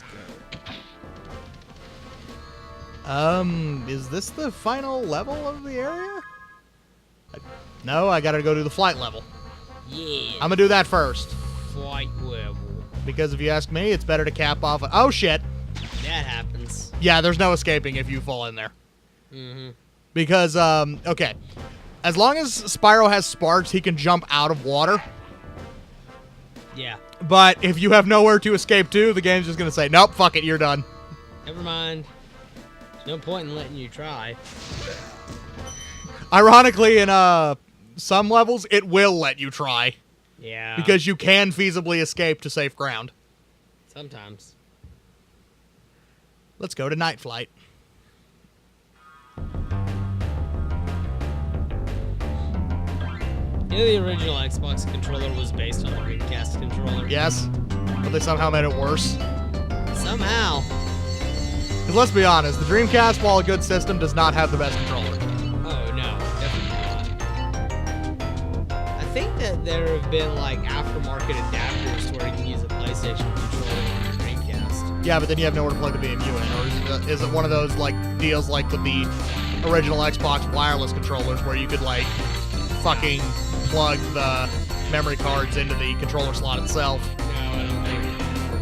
Let's go. Is this the final level of the area? No, I gotta go do the flight level. Yeah. I'm gonna do that first. Flight level. Because if you ask me, it's better to cap off. Oh, shit. That happens. Yeah, there's no escaping if you fall in there. Mm-hmm. Because, okay. As long as Spyro has sparks, he can jump out of water. Yeah. But if you have nowhere to escape to, the game's just gonna say, nope, fuck it, you're done. Never mind. There's no point in letting you try. Ironically, in some levels, it will let you try. Yeah. Because you can feasibly escape to safe ground. Sometimes. Let's go to Night Flight. You know, the original Xbox controller was based on the Dreamcast controller? Yes, but they somehow made it worse. Somehow. Because let's be honest, the Dreamcast, while a good system, does not have the best controller. Oh, no. Definitely not. I think that there have been, like, aftermarket adapters to where you can use a PlayStation controller on your Dreamcast. Yeah, but then you have nowhere to plug the VMU in. Or is it one of those, like, deals like with the original Xbox wireless controllers where you could, like, fucking plug the memory cards into the controller slot itself? No, I don't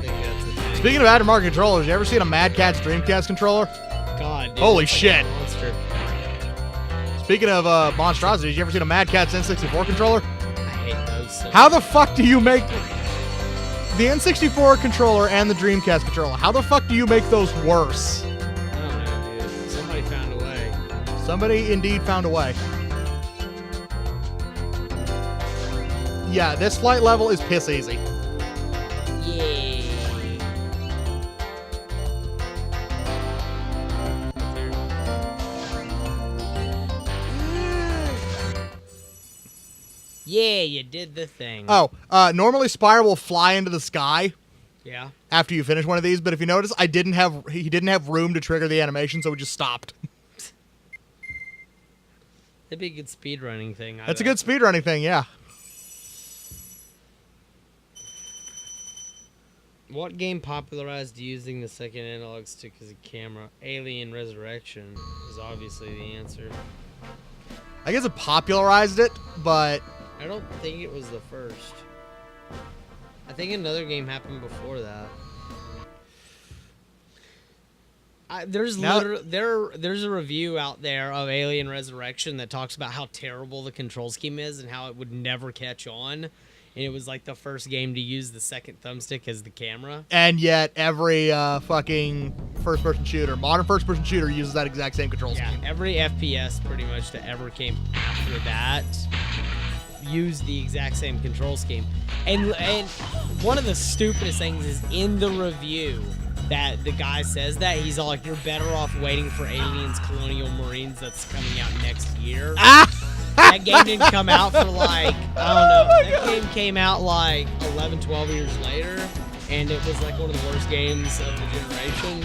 think that's a thing. Speaking of aftermarket controllers, you ever seen a Mad Catz Dreamcast controller? God, dude, Holy it's like shit. a monster. Speaking of monstrosities, you ever seen a Mad Catz N64 controller? I hate those so How the fuck do you make the N64 controller and the Dreamcast controller? How the fuck do you make those worse? I don't know, dude. Somebody found a way. Somebody indeed found a way. Yeah, this flight level is piss easy. Yay. Yeah, you did the thing. Oh, normally Spyro will fly into the sky Yeah. after you finish one of these, but if you notice, he didn't have room to trigger the animation, so it just stopped. That'd be a good speedrunning thing. That's a good speedrunning thing, yeah. What game popularized using the second analog stick as a camera? Alien Resurrection is obviously the answer. I guess it popularized it, but I don't think it was the first. I think another game happened before that. There's a review out there of Alien Resurrection that talks about how terrible the control scheme is and how it would never catch on. And it was like the first game to use the second thumbstick as the camera. and yet every fucking first-person shooter, modern first-person shooter, uses that exact same control Yeah, scheme. every FPS pretty much that ever came after that used the exact same control scheme. And one of the stupidest things is in the review that the guy says that he's all like, "You're better off waiting for Aliens Colonial Marines that's coming out next year." That game didn't come out for like, I don't know. That game came out like 11, 12 years later, and it was like one of the worst games of the generation.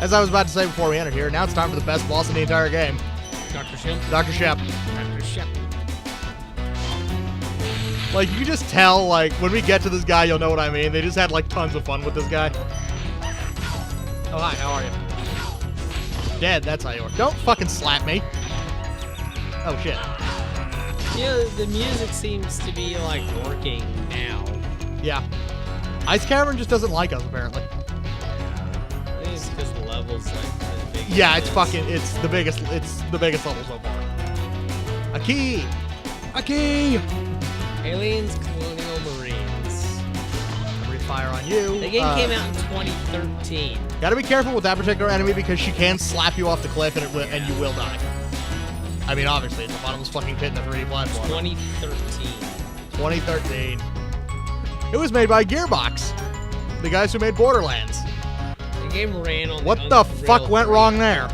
As I was about to say before we entered here, now it's time for the best boss in the entire game, Dr. Shemp. Dr. Shemp. Dr. Shemp. Like, you can just tell, like, when we get to this guy, you'll know what I mean. They just had, like, tons of fun with this guy. Oh, hi, how are you? Dead, that's how you are. Don't fucking slap me. Oh, shit. You know, the music seems to be like working now. Yeah. Ice Cavern just doesn't like us, apparently. I think it's because the level's like the biggest. Yeah, it's the biggest level so far. A key! A key! Aliens Colonial Marines. Refire on you. The game came out in 2013. Gotta be careful with that particular enemy because she can slap you off the cliff and you will die. I mean, obviously, it's a bottomless fucking pit in a 3D platform. 2013. 2013. It was made by Gearbox, the guys who made Borderlands. The game ran on. What the fuck went wrong there?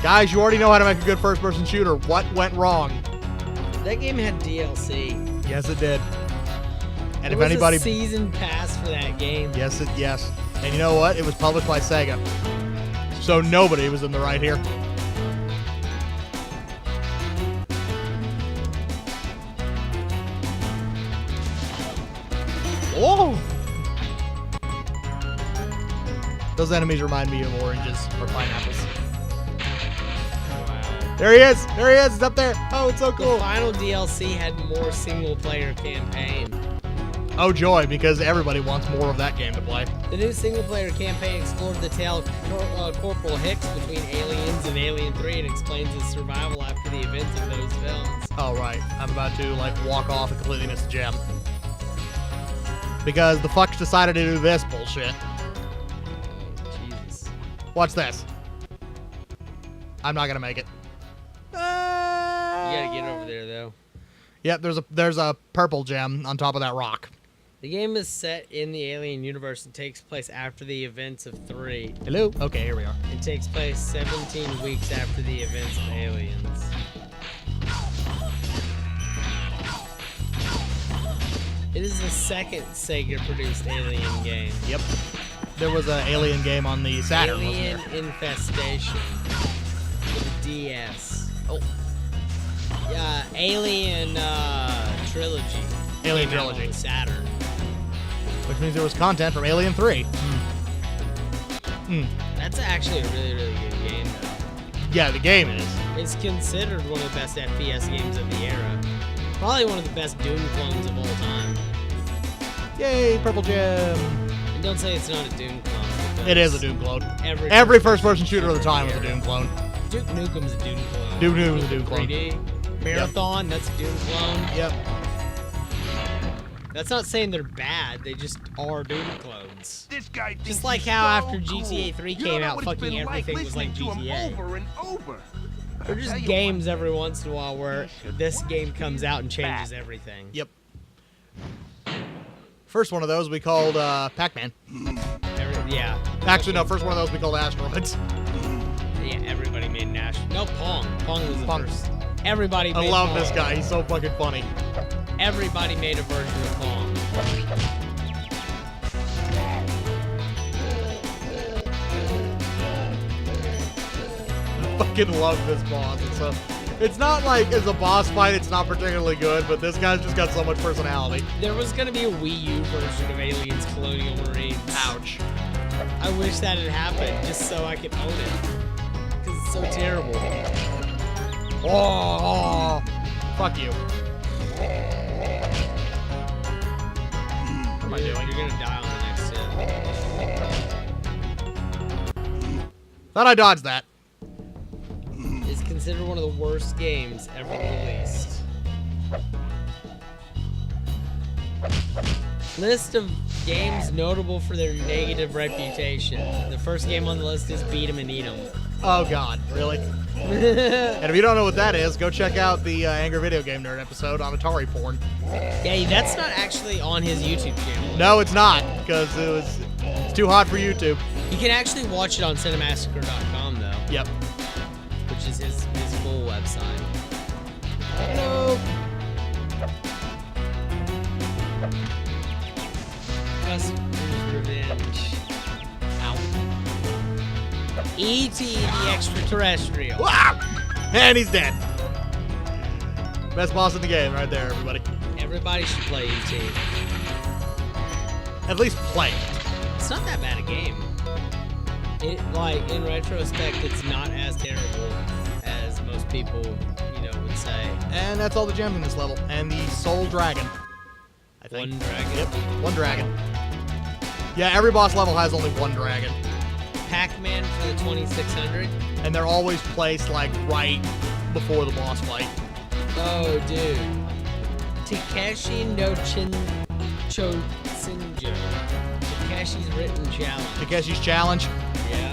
Guys, you already know how to make a good first-person shooter. What went wrong? That game had DLC. Yes, it did. And There if was anybody, a season pass for that game. yes. And you know what? It was published by Sega. So nobody was in the right here. Those enemies remind me of oranges or pineapples. Wow. There he is! There he is! He's up there! Oh, it's so cool! The final DLC had more single-player campaign. Oh joy, because everybody wants more of that game to play. The new single-player campaign explored the tale of Corporal Hicks between Aliens and Alien 3 and explains his survival after the events of those films. Oh, right. I'm about to, like, walk off and completely miss the gem. Because the fucks decided to do this bullshit. Jesus. Watch this. I'm not gonna make it. You gotta get over there, though. Yep, there's a purple gem on top of that rock. The game is set in the Alien universe and takes place after the events of 3. Hello? Okay, here we are. It takes place 17 weeks after the events of Aliens. It is the second Sega-produced Alien game. Yep. There was an Alien game on the Saturn, Alien wasn't there? Infestation. For the DS. Oh. Alien Trilogy. Alien Came out on Trilogy. the Saturn. Which means there was content from Alien 3. That's actually a really, really good game, though. Yeah, the game is. It's considered one of the best FPS games of the era. Probably one of the best Doom clones of all time. Yay, purple gem. And don't say it's not a Doom clone. because It is a Doom clone. Every Every first-person shooter of the time was a Doom clone. Duke Nukem's a Doom clone. Duke Nukem's a Doom clone. 3D. Marathon, that's a Doom clone. Yep. That's not saying they're bad, they just are Doom clones. This guy Just like how after GTA 3 came out, fucking everything was like GTA. Over and over. They're just games every once in a while where this game comes out and changes everything. Yep. First one of those we called Pac-Man. Yeah. Actually, no, first one of those we called Asteroids. Yeah, everybody made Nash. No, Pong. Pong was the Pong. first. Everybody I made love Pong. this guy. He's so fucking funny. Everybody made a version of Pong. I fucking love this boss. It's not like as a boss fight, it's not particularly good, but this guy's just got so much personality. There was gonna be a Wii U version of Aliens Colonial Marines. Ouch. I wish that had happened just so I could own it. Because it's so terrible. Oh, fuck you. What am I doing? You're gonna die on the next hit. Thought I dodged that. It's considered one of the worst games ever released. List of games notable for their negative reputation. The first game on the list is Beat 'em and Eat 'em. Oh god, really? And if you don't know what that is, go check out the Angry Video Game Nerd episode on Atari porn. Yeah, that's not actually on his YouTube channel. No, it's not, because it's too hot for YouTube. You can actually watch it on cinemassacre.com though, Yep. which is his full website. Hello. Custer's Revenge. Ow. E.T. the Extraterrestrial. Ah! And he's dead. Best boss in the game right there, everybody. Everybody should play E.T. At least play it. It's not that bad a game. Like, in retrospect, it's not as terrible as most people, would say. And that's all the gems in this level. And the Soul Dragon. I think. One dragon. Yep, one dragon. Yeah, every boss level has only one dragon. Pac-Man for the 2600. And they're always placed, like, right before the boss fight. Oh, dude. Takeshi no Chosinjo. Takeshi's Written Challenge. Takeshi's Challenge. Yeah.